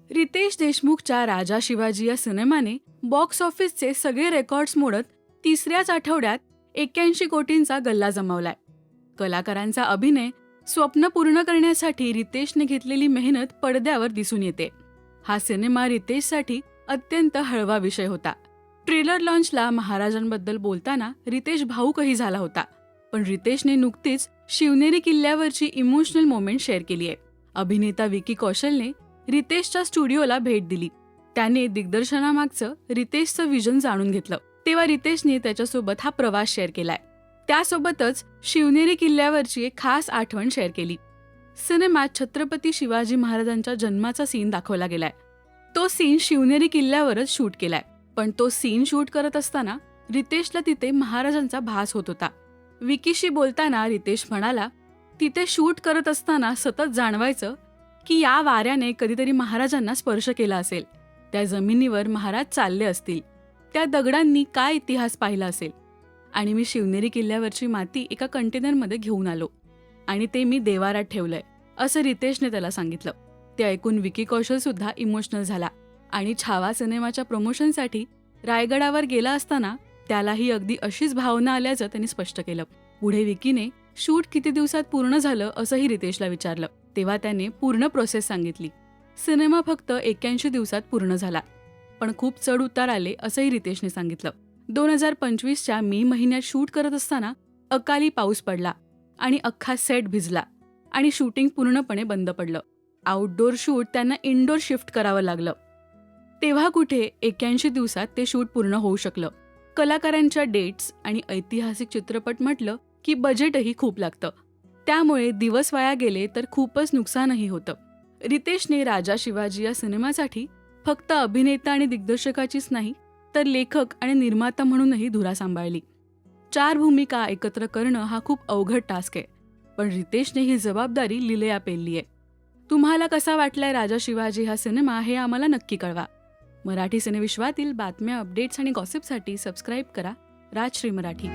रितेश देशमुखच्या राजा शिवाजी या सिनेमाने बॉक्स ऑफिसचे सगळे रेकॉर्ड्स मोडत तिसऱ्याच आठवड्यात 81 कोटींचा गल्ला जमवलाय. कलाकारांचा अभिनय स्वप्न पूर्ण करण्यासाठी रितेशने घेतलेली मेहनत पडद्यावर दिसून येते. हा सिनेमा रितेशसाठी अत्यंत हळवा विषय होता. ट्रेलर लॉन्चला महाराजांबद्दल बोलताना रितेश भावूकही झाला होता. पण रितेशने नुकतीच शिवनेरी किल्ल्यावरची इमोशनल मोमेंट शेअर केली आहे. अभिनेता विकी कौशलने रितेशच्या स्टुडिओला भेट दिली. त्याने दिग्दर्शनामागचं रितेशचं विजन जाणून घेतलं. तेव्हा रितेशने त्याच्यासोबत हा प्रवास शेअर केलाय. त्यासोबतच शिवनेरी किल्ल्यावरची एक खास आठवण शेअर केली. सिनेमात छत्रपती शिवाजी महाराजांच्या जन्माचा सीन दाखवला गेलाय. तो सीन शिवनेरी किल्ल्यावरच शूट केलाय. पण तो सीन शूट करत असताना रितेशला तिथे महाराजांचा भास होत होता. विकीशी बोलताना रितेश म्हणाला, तिथे शूट करत असताना सतत जाणवायचं की या वाऱ्याने कधीतरी महाराजांना स्पर्श केला असेल. त्या जमिनीवर महाराज चालले असतील. त्या दगडांनी काय इतिहास पाहिला असेल. आणि मी शिवनेरी किल्ल्यावरची माती एका कंटेनरमध्ये घेऊन आलो आणि ते मी देवारात ठेवलंय, असं रितेशने त्याला सांगितलं. ते ऐकून विकी कौशल सुद्धा इमोशनल झाला आणि छावा सिनेमाच्या प्रमोशनसाठी रायगडावर गेला असताना त्यालाही अगदी अशीच भावना आल्याचं त्यांनी स्पष्ट केलं. पुढे विकीने शूट किती दिवसात पूर्ण झालं असंही रितेशला विचारलं. तेव्हा त्याने पूर्ण प्रोसेस सांगितली. सिनेमा फक्त 81 दिवसात पूर्ण झाला, पण खूप चढ उतार आले असंही रितेशने सांगितलं. 2025च्या मे महिन्यात शूट करत असताना अकाली पाऊस पडला आणि अख्खा सेट भिजला आणि शूटिंग पूर्णपणे बंद पडलं. आउटडोअर शूट त्यांना इनडोअर शिफ्ट करावं लागलं. तेव्हा कुठे 81 दिवसात ते शूट पूर्ण होऊ शकलं. कलाकारांच्या डेट्स आणि ऐतिहासिक चित्रपट म्हटलं की बजेटही खूप लागतं. त्यामुळे दिवस वाया गेले तर खूपच नुकसानही होतं. रितेशने राजा शिवाजी या सिनेमासाठी फक्त अभिनेता आणि दिग्दर्शकाचीच नाही तर लेखक आणि निर्माता म्हणूनही धुरा सांभाळली. 4 भूमिका एकत्र करणं हा खूप अवघड टास्क आहे. पण रितेशने ही जबाबदारी लिलया पेलली आहे. तुम्हाला कसा वाटलाय राजा शिवाजी हा सिनेमा हे आम्हाला नक्की कळवा. मराठी सिनेविश्वातील बातम्या, अपडेट्स आणि गॉसिपसाठी सबस्क्राईब करा राजश्री मराठी.